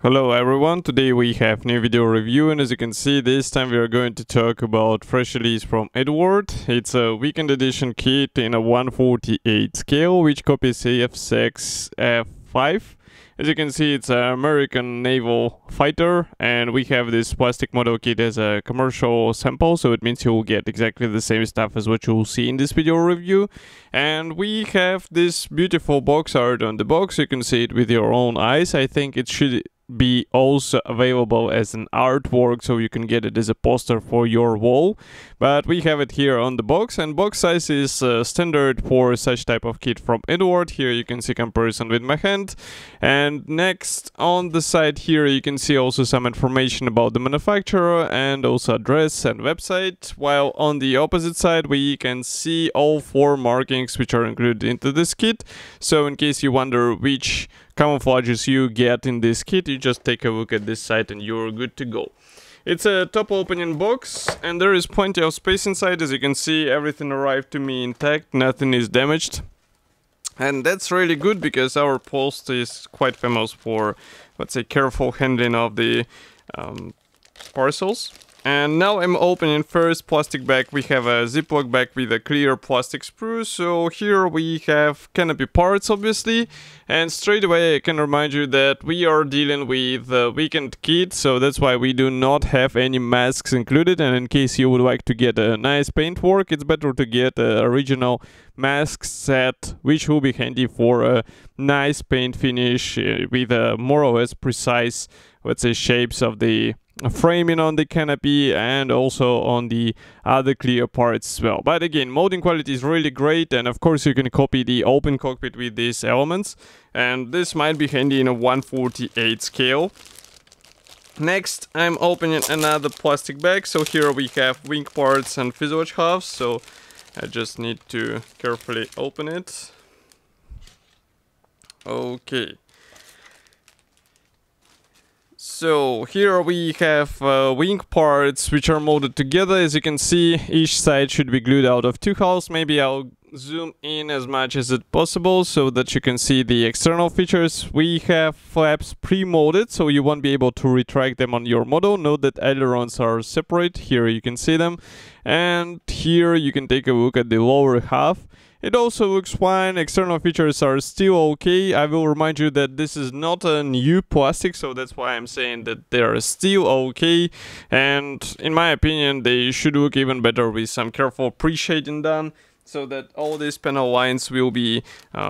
Hello everyone, today we have new video review, and as you can see this time we are going to talk about fresh release from Eduard. It's a weekend edition kit in a 1/48 scale which copies F6F-5. As you can see, it's an American naval fighter, and we have this plastic model kit as a commercial sample, so it means you will get exactly the same stuff as what you will see in this video review. And we have this beautiful box art on the box. You can see it with your own eyes. I think it should be also available as an artwork, so you can get it as a poster for your wall, but we have it here on the box, and box size is standard for such type of kit from Eduard. Here you can see comparison with my hand, and next on the side here you can see also some information about the manufacturer and also address and website, while on the opposite side we can see all 4 markings which are included into this kit. So in case you wonder which camouflages you get in this kit, you just take a look at this side and you're good to go. It's a top opening box, and there is plenty of space inside. As you can see, everything arrived to me intact, nothing is damaged. And that's really good because our post is quite famous for, let's say, careful handling of the parcels. And now I'm opening first plastic bag. We have a Ziploc bag with a clear plastic sprue. So here we have Canopy parts, obviously. And straight away I can remind you that we are dealing with a weekend kit, so that's why we do not have any masks included. And in case you would like to get a nice paintwork, it's better to get an original mask set, which will be handy for a nice paint finish with a more or less precise, let's say, shapes of the framing on the canopy and also on the other clear parts as well. But again, molding quality is really great, and of course you can copy the open cockpit with these elements, and this might be handy in a 1/48 scale. Next, I'm opening another plastic bag. So here we have wing parts and Physiologic Halves, so I just need to carefully open it. Okay. So here we have wing parts which are molded together. As you can see, each side should be glued out of 2 holes. Maybe I'll zoom in as much as it possible so that you can see the external features. We have flaps pre-molded, so you won't be able to retract them on your model. Note that ailerons are separate. Here you can see them, and here you can take a look at the lower half. It also looks fine. External features are still okay. I will remind you that this is not a new plastic, so that's why I'm saying that they are still okay. And in my opinion, they should look even better with some careful pre-shading done, so that all these panel lines will be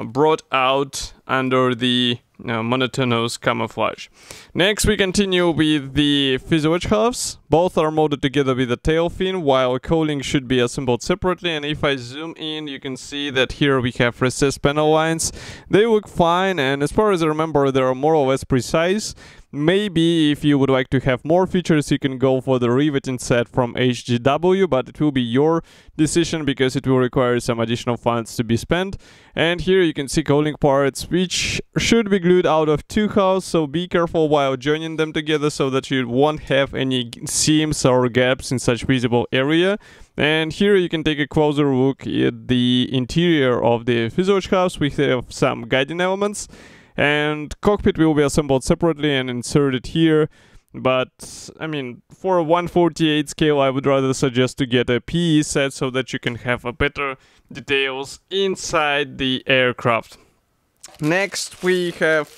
brought out under the monotonous camouflage. Next, we continue with the Physiologic Halves. Both are molded together with a tail fin, while cowling should be assembled separately. And if I zoom in, you can see that here we have recessed panel lines. They look fine, and as far as I remember, they are more or less precise. Maybe if you would like to have more features, you can go for the riveting set from HGW, but it will be your decision because it will require some additional funds to be spent. And here you can see cowling parts which should be glued out of 2 holes, so be careful while joining them together so that you won't have any seams or gaps in such visible area. And here you can take a closer look at the interior of the Physiologic Halves. We have some guiding elements, and cockpit will be assembled separately and inserted here. But I mean, for a 1/48 scale, I would rather suggest to get a PE set so that you can have a better details inside the aircraft. Next, we have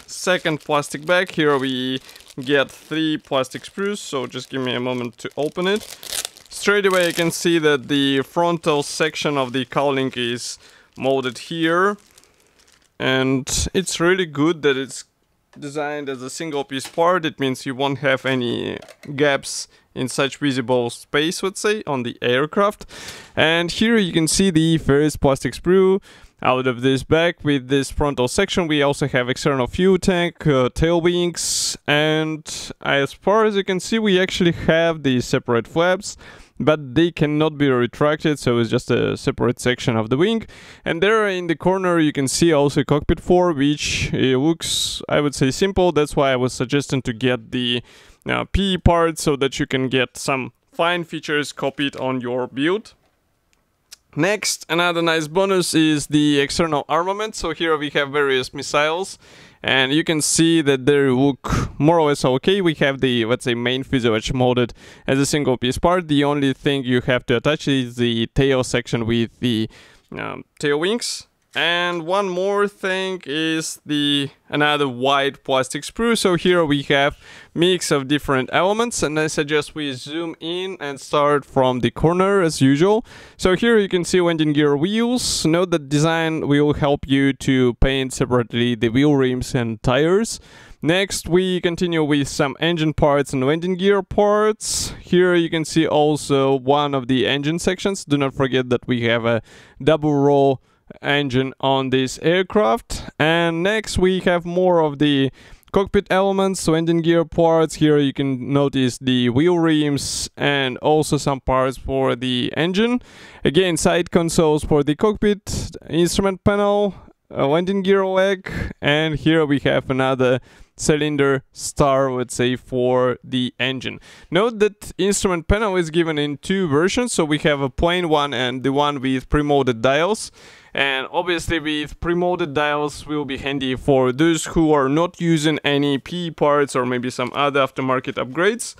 second plastic bag. Here we get 3 plastic sprues, so just give me a moment to open it. Straight away I can see that the frontal section of the cowling is molded here, and it's really good that it's designed as a single piece part. It means you won't have any gaps in such visible space, let's say, on the aircraft. And here you can see the first plastic sprue out of this bag with this frontal section. We also have external fuel tank, tail wings, and as far as you can see, we actually have the separate flaps, but they cannot be retracted, so it's just a separate section of the wing. And there in the corner you can see also cockpit 4, which looks, I would say, simple. That's why I was suggesting to get the PE part so that you can get some fine features copied on your build. Next, another nice bonus is the external armament. So here we have various missiles, and you can see that they look more or less okay. We have the, let's say, main fuselage molded as a single piece part. The only thing you have to attach is the tail section with the tail wings. And one more thing is another white plastic sprue. So here we have mix of different elements, and I suggest we zoom in and start from the corner as usual. So here you can see landing gear wheels. Note that design will help you to paint separately the wheel rims and tires. Next, we continue with some engine parts and landing gear parts. Here you can see also one of the engine sections. Do not forget that we have a double row engine on this aircraft. And next we have more of the cockpit elements, landing gear parts. Here you can notice the wheel rims and also some parts for the engine. Again, side consoles for the cockpit, instrument panel, a landing gear leg, and here we have another cylinder star, let's say, for the engine. Note that instrument panel is given in two versions, so we have a plain one and the one with pre-molded dials. And obviously with pre-molded dials will be handy for those who are not using any PE parts or maybe some other aftermarket upgrades,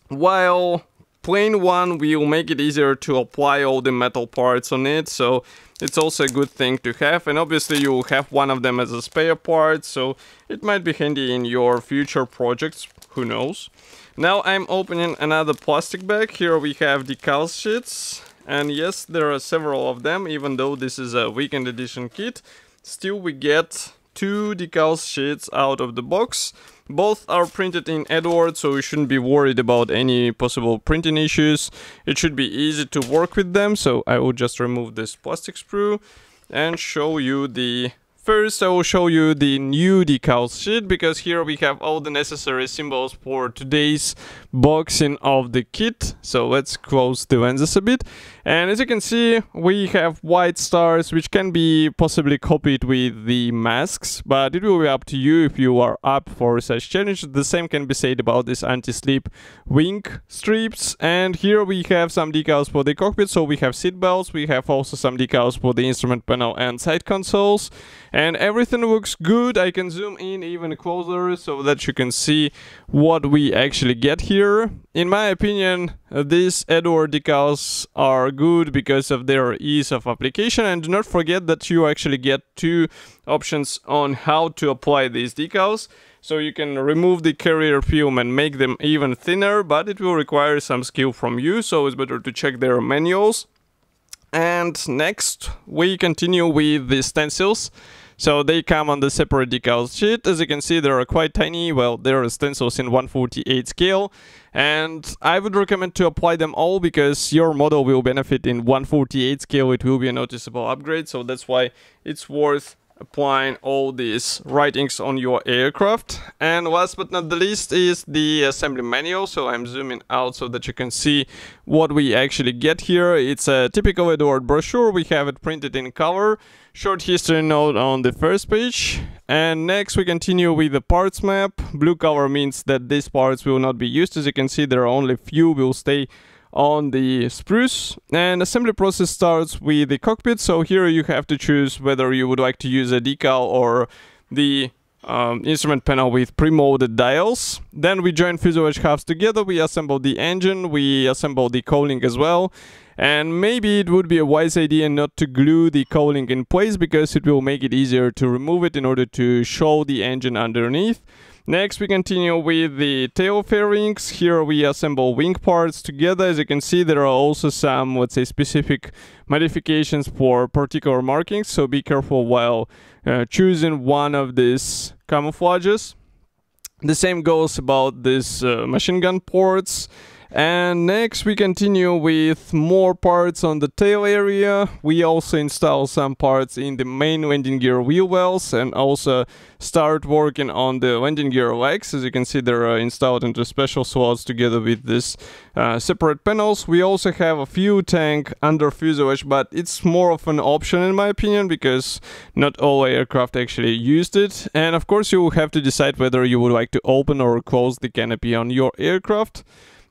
while plain one will make it easier to apply all the metal parts on it, so it's also a good thing to have. And obviously you will have one of them as a spare part, so it might be handy in your future projects, who knows. Now I'm opening another plastic bag. Here we have decal sheets, and yes, there are several of them. Even though this is a weekend edition kit, still we get 2 decal sheets out of the box. Both are printed in Eduard, so you shouldn't be worried about any possible printing issues. It should be easy to work with them, so I will just remove this plastic sprue and show you the... First, I will show you the new decal sheet, because here we have all the necessary symbols for today's boxing of the kit. So let's close the lenses a bit. And as you can see, we have white stars, which can be possibly copied with the masks, but it will be up to you if you are up for such challenge. The same can be said about this anti-slip wing strips. And here we have some decals for the cockpit. So we have seat belts, we have also some decals for the instrument panel and side consoles. And everything looks good. I can zoom in even closer so that you can see what we actually get here. In my opinion, these Eduard decals are good because of their ease of application, and do not forget that you actually get 2 options on how to apply these decals. So you can remove the carrier film and make them even thinner, but it will require some skill from you, so it's better to check their manuals. And next we continue with the stencils. So they come on the separate decal sheet. As you can see, they are quite tiny. Well, they are stencils in 1/48 scale, and I would recommend to apply them all because your model will benefit in 1/48 scale. It will be a noticeable upgrade, so that's why it's worth applying all these writings on your aircraft. And last but not the least is the assembly manual. So I'm zooming out so that you can see what we actually get here. It's a typical Eduard brochure. We have it printed in color. Short history note on the first page. And next we continue with the parts map. Blue color means that these parts will not be used. As you can see, there are only few will stay on the spruce. And assembly process starts with the cockpit. So here you have to choose whether you would like to use a decal or the instrument panel with pre-molded dials. Then we join fuselage halves together. We assemble the engine. We assemble the cowling as well. And maybe it would be a wise idea not to glue the cowling in place, because it will make it easier to remove it in order to show the engine underneath. Next we continue with the tail fairings. Here we assemble wing parts together. As you can see, there are also some, let's say, specific modifications for particular markings, so be careful while choosing one of these camouflages. The same goes about these machine gun ports. And next we continue with more parts on the tail area. We also install some parts in the main landing gear wheel wells and also start working on the landing gear legs. As you can see, they're installed into special slots together with these separate panels. We also have a fuel tank under fuselage, but it's more of an option in my opinion, because not all aircraft actually used it. And of course you will have to decide whether you would like to open or close the canopy on your aircraft.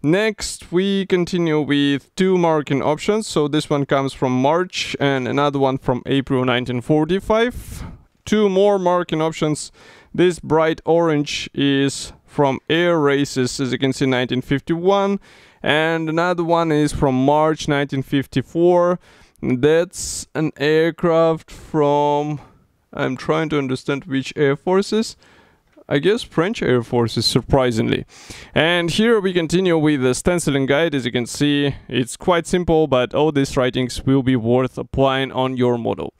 Next we continue with 2 marking options. So this one comes from March and another one from April 1945. two more marking options. This bright orange is from Air Races, as you can see, 1951, and another one is from March 1954. That's an aircraft from, I'm trying to understand which Air Forces. I guess French Air Forces, surprisingly. And here we continue with the stenciling guide. As you can see, it's quite simple, but all these writings will be worth applying on your model.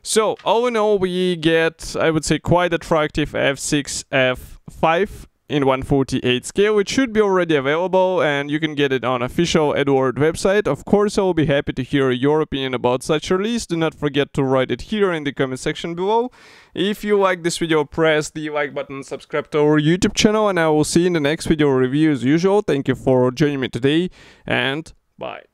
So all in all, we get, I would say, quite attractive F6F-5 in 1/48 scale. It should be already available, and you can get it on official Eduard website. Of course, I will be happy to hear your opinion about such release. Do not forget to write it here in the comment section below. If you like this video, press the like button, subscribe to our YouTube channel, and I will see you in the next video review as usual. Thank you for joining me today, and bye.